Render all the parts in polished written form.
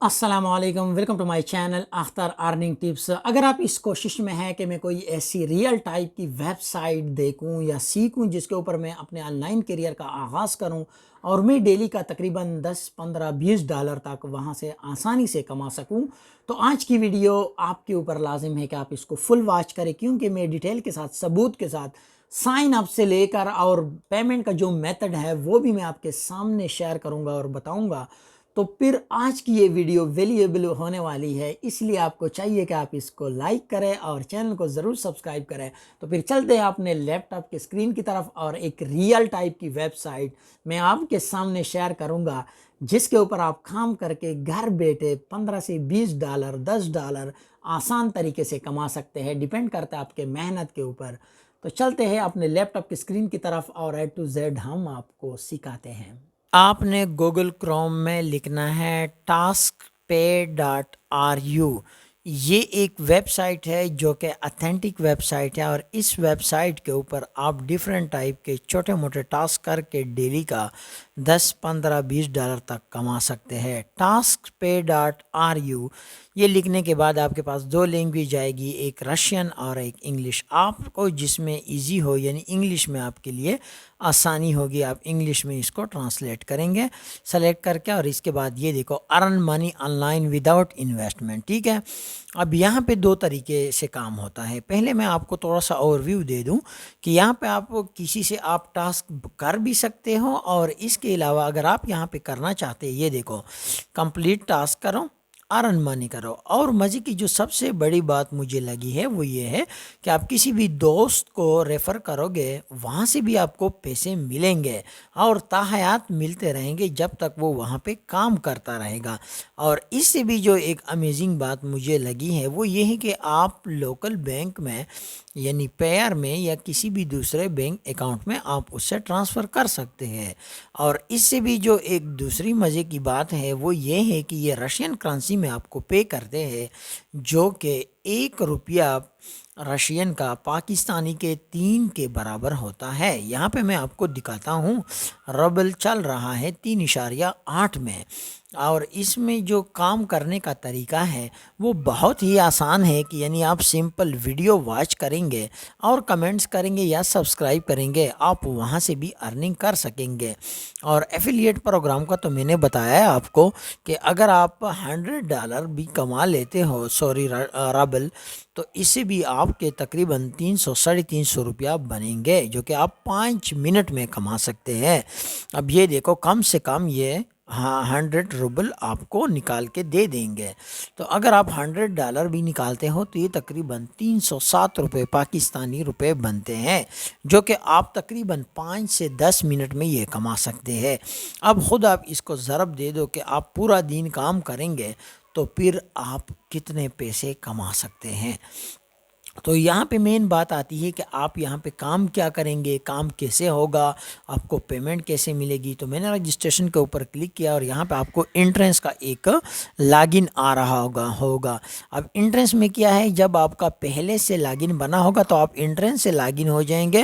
अस्सलामुअलैकुम, welcome to my channel Akhtar earning tips. अगर आप इस कोशिश में हैं कि मैं कोई ऐसी रियल टाइप की वेबसाइट देखूं या सीखूं जिसके ऊपर मैं अपने ऑनलाइन करियर का आगाज़ करूं और मैं डेली का तकरीबन 10, 15, 20 डॉलर तक वहां से आसानी से कमा सकूं, तो आज की वीडियो आपके ऊपर लाजिम है कि आप इसको फुल वॉच करें, क्योंकि मैं डिटेल के साथ, सबूत के साथ, साइन अप से लेकर और पेमेंट का जो मेथड है वो भी मैं आपके सामने शेयर करूंगा और बताऊंगा। तो फिर आज की ये वीडियो वैल्यूएबल होने वाली है, इसलिए आपको चाहिए कि आप इसको लाइक करें और चैनल को ज़रूर सब्सक्राइब करें। तो फिर चलते हैं अपने लैपटॉप के स्क्रीन की तरफ और एक रियल टाइप की वेबसाइट मैं आपके सामने शेयर करूंगा, जिसके ऊपर आप काम करके घर बैठे 15 से 20 डॉलर, 10 डॉलर आसान तरीके से कमा सकते हैं। डिपेंड करता है आपके मेहनत के ऊपर। तो चलते हैं अपने लैपटॉप की स्क्रीन की तरफ और ए टू जेड हम आपको सिखाते हैं। आपने गूगल क्रोम में लिखना है taskpay.ru। ये एक वेबसाइट है जो कि अथेंटिक वेबसाइट है और इस वेबसाइट के ऊपर आप डिफरेंट टाइप के छोटे मोटे टास्क करके डेली का 10, 15, 20 डॉलर तक कमा सकते हैं। taskpay.ru ये लिखने के बाद आपके पास दो लैंग्वेज आएगी, एक रशियन और एक इंग्लिश। आपको जिसमें इजी हो, यानी इंग्लिश में आपके लिए आसानी होगी, आप इंग्लिश में इसको ट्रांसलेट करेंगे सेलेक्ट करके। और इसके बाद ये देखो, earn money online without investment. ठीक है, अब यहाँ पे दो तरीके से काम होता है। पहले मैं आपको थोड़ा सा ओवरव्यू दे दूँ कि यहाँ पे आप किसी से आप टास्क कर भी सकते हो, और इसके अलावा अगर आप यहाँ पे करना चाहते हैं, ये देखो, कंप्लीट टास्क करो, अर्न मनी करो। और मज़े की जो सबसे बड़ी बात मुझे लगी है वो ये है कि आप किसी भी दोस्त को रेफ़र करोगे, वहाँ से भी आपको पैसे मिलेंगे और ताहयात मिलते रहेंगे जब तक वो वहाँ पे काम करता रहेगा। और इससे भी जो एक अमेजिंग बात मुझे लगी है वो ये है कि आप लोकल बैंक में, यानी पेयर में, या किसी भी दूसरे बैंक अकाउंट में आप उससे ट्रांसफ़र कर सकते हैं। और इससे भी जो एक दूसरी मज़े की बात है वो ये है कि ये रशियन करेंसी में आपको पे करते हैं, जो कि 1 रुपया रशियन का पाकिस्तानी के 3 के बराबर होता है। यहाँ पे मैं आपको दिखाता हूँ, रबल चल रहा है 3.8 में। और इसमें जो काम करने का तरीका है वो बहुत ही आसान है कि यानी आप सिंपल वीडियो वॉच करेंगे और कमेंट्स करेंगे या सब्सक्राइब करेंगे, आप वहाँ से भी अर्निंग कर सकेंगे। और एफिलिएट प्रोग्राम का तो मैंने बताया है आपको कि अगर आप $100 भी कमा लेते हो, सॉरी रबल, तो इससे भी आपके तकरीबन 300 साढ़े 300 रुपया बनेंगे, जो कि आप 5 मिनट में कमा सकते हैं। अब ये देखो, कम से कम ये 100 रुपये आपको निकाल के दे देंगे। तो अगर आप $100 भी निकालते हो तो ये तकरीबन 307 रुपये पाकिस्तानी रुपए बनते हैं, जो कि आप तकरीबन 5 से 10 मिनट में ये कमा सकते हैं। अब ख़ुद आप इसको ज़रब दे दो कि आप पूरा दिन काम करेंगे तो फिर आप कितने पैसे कमा सकते हैं। तो यहाँ पे मेन बात आती है कि आप यहाँ पे काम क्या करेंगे, काम कैसे होगा, आपको पेमेंट कैसे मिलेगी। तो मैंने रजिस्ट्रेशन के ऊपर क्लिक किया और यहाँ पे आपको एंट्रेंस का एक लॉगिन आ रहा होगा। अब एंट्रेंस में क्या है, जब आपका पहले से लॉगिन बना होगा तो आप एंट्रेंस से लॉगिन हो जाएंगे,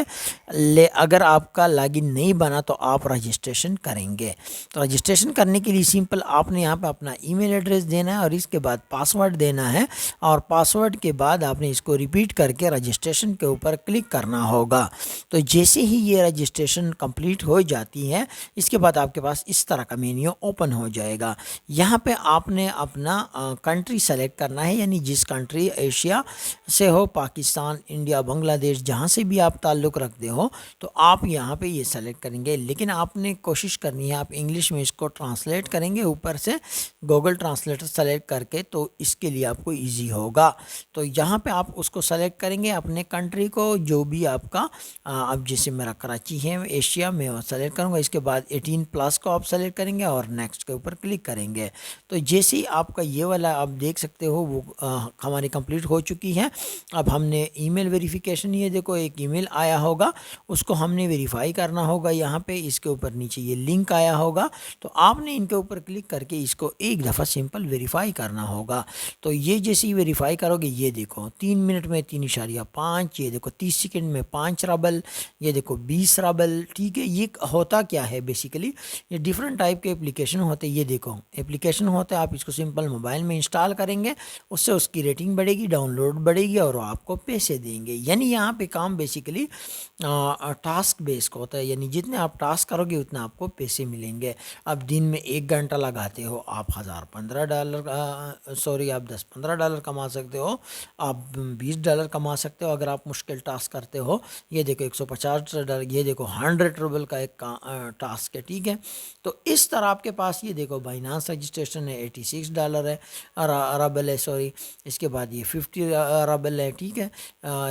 अगर आपका लॉगिन नहीं बना तो आप रजिस्ट्रेशन करेंगे। तो रजिस्ट्रेशन करने के लिए सिंपल आपने यहाँ पर अपना ईमेल एड्रेस देना है और इसके बाद पासवर्ड देना है, और पासवर्ड के बाद आपने इसको रिपीट करके रजिस्ट्रेशन के ऊपर क्लिक करना होगा। तो जैसे ही ये रजिस्ट्रेशन कंप्लीट हो जाती है, इसके बाद आपके पास इस तरह का मेन्यू ओपन हो जाएगा। यहाँ पे आपने अपना कंट्री सेलेक्ट करना है, यानी जिस कंट्री एशिया से हो, पाकिस्तान, इंडिया, बांग्लादेश, जहाँ से भी आप ताल्लुक़ रखते हो, तो आप यहाँ पे ये सेलेक्ट करेंगे। लेकिन आपने कोशिश करनी है आप इंग्लिश में इसको ट्रांसलेट करेंगे ऊपर से गूगल ट्रांसलेटर सेलेक्ट करके, तो इसके लिए आपको ईजी होगा। तो यहाँ पे आप उसको सेलेक्ट करेंगे अपने कंट्री को, जो भी आपका अब जैसे मेरा कराची है एशिया में, वो सेलेक्ट करूँगा। इसके बाद 18+ को आप सेलेक्ट करेंगे और नेक्स्ट के ऊपर क्लिक करेंगे। तो जैसे ही आपका ये वाला आप देख सकते हो वो हमारी कंप्लीट हो चुकी है। अब हमने ईमेल वेरिफिकेशन, ये देखो एक ईमेल आया होगा, उसको हमने वेरीफाई करना होगा। यहाँ पे इसके ऊपर नीचे ये लिंक आया होगा, तो आपने इनके ऊपर क्लिक करके इसको एक दफ़ा सिंपल वेरीफाई करना होगा। तो ये जैसे ही वेरीफाई करोगे, ये देखो 3 मिनट में میں 3.5, یہ دیکھو 30 سیکنڈ میں 5 ربل، یہ دیکھو 20 ربل، ٹھیک ہے. یہ ہوتا کیا ہے بیسیکلی، یہ ڈفرینٹ ٹائپ کے اپلیکیشن ہوتے ہیں. یہ دیکھو اپلیکیشن ہوتے ہیں، آپ اس کو سمپل موبائل میں انسٹال کریں گے، اس سے اس کی ریٹنگ بڑھے گی، ڈاؤن لوڈ بڑھے گی اور وہ آپ کو پیسے دیں گے. یعنی یہاں پہ کام بیسیکلی ٹاسک بیس کا ہوتا ہے، یعنی جتنے آپ ٹاسک کرو گے اتنا آپ کو پیسے ملیں گے. اب دن میں 1 گھنٹہ لگاتے ہو، آپ آپ $10-15 کما سکتے ہو، آپ $20 کما سکتے ہو اگر آپ مشکل ٹاسک کرتے ہو. یہ دیکھو $150، یہ دیکھو 100 روبل کا ایک ٹاسک ہے، ٹھیک ہے. تو اس طرح آپ کے پاس یہ دیکھو بائنانس رجسٹریشن ہے، $86 ہے، ربل ہے سوری. اس کے بعد یہ 50 ربل ہے، ٹھیک ہے.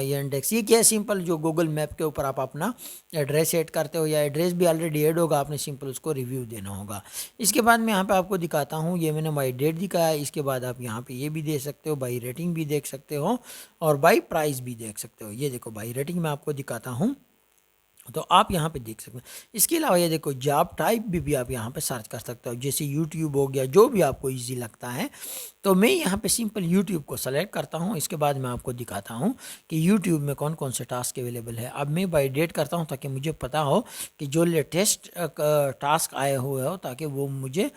یہ انڈیکس یہ کیا ہے، سمپل جو گوگل میپ کے اوپر آپ اپنا ایڈریس ایڈ کرتے ہو، یا ایڈریس بھی آلریڈی ایڈ ہوگا، آپ نے سمپل اس کو ریویو دینا ہوگا. اس کے بعد میں یہاں پہ آپ کو دکھاتا ہوں، یہ میں نے بائی ڈیٹ دکھایا ہے. اس کے بعد آپ یہاں پہ یہ بھی دیکھ سکتے ہو، بائی ریٹنگ بھی دیکھ سکتے ہو اور بائی پرائز بھی دیکھ سکتے ہو. یہ دیکھو بائی ریٹنگ میں آپ کو دکھاتا ہوں تو آپ یہاں پہ دیکھ سکتے ہیں. اس کے علاوہ یہ دیکھو جاب ٹائپ بھی آپ یہاں پہ سرچ کر سکتے ہو، جیسے یوٹیوب ہو گیا، جو بھی آپ کو ایزی لگتا ہے. تو میں یہاں پہ سمپل یوٹیوب کو سلیکٹ کرتا ہوں. اس کے بعد میں آپ کو دکھاتا ہوں کہ یوٹیوب میں کون کون سے ٹاسک اویلیبل ہے. اب میں بائی ڈیٹ کرتا ہوں تاکہ مجھے پتہ ہو کہ جو لیٹسٹ ٹاسک آئے ہوئے ہو، تاکہ وہ مجھے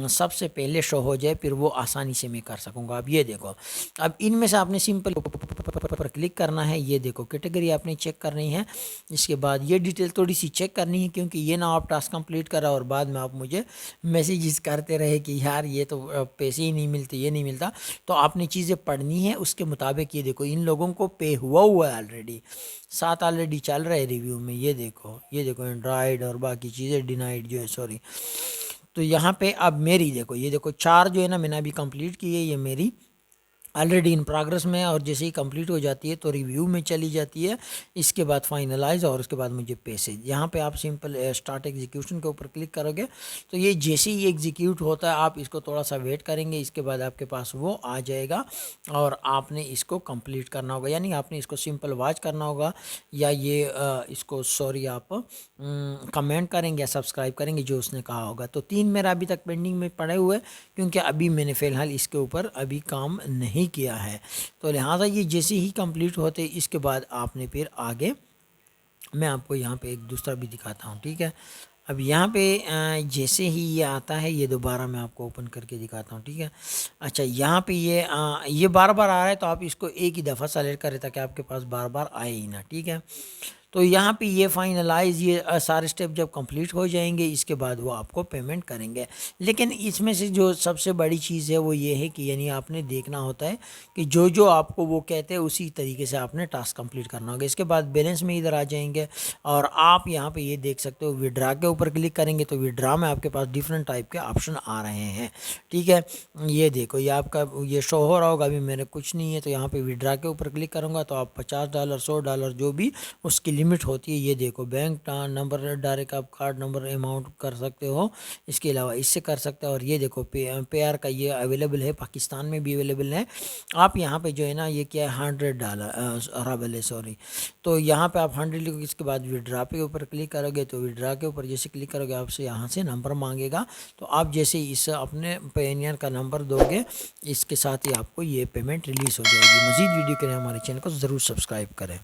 سب سے پہلے شو ہو جائے، پھر وہ آسانی سے میں کر سکوں گا. اب یہ دیکھو، اب ان میں سے آپ نے سمپل پر کلک کرنا ہے. یہ دیکھو کیٹیگری آپ نے چیک کرنی ہے. اس کے بعد یہ ڈیٹیل تھوڑی سی چیک کرنی ہے، کیونکہ یہ نہ آپ ٹاسک کمپلیٹ کرا اور بعد میں آپ مجھے میسیجز کرتے رہے کہ یار یہ تو پیسے ہی نہیں ملتے، یہ نہیں ملتا. تو آپ نے چیزیں پڑھنی ہے اس کے مطابق. یہ دیکھو ان لوگوں کو پے ہوا ہے آلریڈی، 7 آلریڈی چل رہا ہے ریویو میں. یہ دیکھو اینڈرائڈ اور باقی چیزیں ڈینائڈ جو ہے سوری. تو یہاں پہ اب میری دیکھو، یہ دیکھو 4 جو ہے نا میں نے ابھی کمپلیٹ کی ہے، یہ میری آلریڈی ان پروگرس میں ہے، اور جیسے ہی کمپلیٹ ہو جاتی ہے تو ریویو میں چلی جاتی ہے. اس کے بعد فائنلائز، اور اس کے بعد مجھے پیسے. یہاں پہ آپ سمپل اسٹارٹ ایگزیکیوشن کے اوپر کلک کرو گے تو یہ جیسے ہی ایگزیکیوٹ ہوتا ہے آپ اس کو تھوڑا سا ویٹ کریں گے. اس کے بعد آپ کے پاس وہ آ جائے گا اور آپ نے اس کو کمپلیٹ کرنا ہوگا. یعنی آپ نے اس کو سمپل واچ کرنا ہوگا، یا یہ اس کو سوری آپ کمنٹ کریں گے یا سبسکرائب کریں گے جو اس نے کہا ہوگا. تو 3 میرا ابھی تک پینڈنگ میں پڑے ہوئے، کیونکہ ابھی میں نے فی الحال اس کے اوپر ابھی کام نہیں کیا ہے. تو لہٰذا یہ جیسے ہی کمپلیٹ ہوتے اس کے بعد آپ نے پھر آگے، میں آپ کو یہاں پہ ایک دوسرا بھی دکھاتا ہوں، ٹھیک ہے. اب یہاں پہ جیسے ہی یہ آتا ہے، یہ دوبارہ میں آپ کو اوپن کر کے دکھاتا ہوں، ٹھیک ہے. اچھا یہاں پہ یہ بار بار آ رہا ہے، تو آپ اس کو ایک ہی دفعہ سلیکٹ کریں تاکہ آپ کے پاس بار بار آئے ہی نا، ٹھیک ہے. تو یہاں پہ یہ فائنلائز، یہ سارے سٹیپ جب کمپلیٹ ہو جائیں گے اس کے بعد وہ آپ کو پیمنٹ کریں گے. لیکن اس میں سے جو سب سے بڑی چیز ہے وہ یہ ہے کہ یعنی آپ نے دیکھنا ہوتا ہے کہ جو آپ کو وہ کہتے ہیں اسی طریقے سے آپ نے ٹاسک کمپلیٹ کرنا ہوگا. اس کے بعد بیلنس میں ادھر آ جائیں گے اور آپ یہاں پہ یہ دیکھ سکتے ہو وڈرا کے اوپر کلک کریں گے تو وڈرا میں آپ کے پاس ڈفرینٹ ٹائپ کے آپشن آ رہے ہیں، ٹھیک ہے. یہ دیکھو یہ آپ کا یہ شو ہو رہا ہوگا، ابھی میرے کچھ نہیں ہے. تو یہاں پہ وڈرا کے اوپر کلک کروں گا تو آپ $50 $100 جو بھی اس کی لمٹ ہوتی ہے. یہ دیکھو بینک نمبر ڈائریکٹ آپ کارڈ نمبر اماؤنٹ کر سکتے ہو، اس کے علاوہ اس سے کر سکتے ہو. اور یہ دیکھو پے آر کا یہ اویلیبل ہے، پاکستان میں بھی اویلیبل ہے. آپ یہاں پہ جو ہے نا یہ کیا ہے $100 رابل ہے سوری. تو یہاں پہ آپ 100 لکھو. اس کے بعد وڈرا پہ اوپر کلک کرو گے تو وڈرا کے اوپر جیسے کلک کرو گے آپ سے یہاں سے نمبر مانگے گا. تو آپ جیسے اس اپنے پینئر کا نمبر دو گے، اس کے ساتھ ہی آپ کو یہ پیمنٹ ریلیز ہو جائے گی. مزید ویڈیو کے لیے ہمارے چینل کو ضرور سبسکرائب کریں.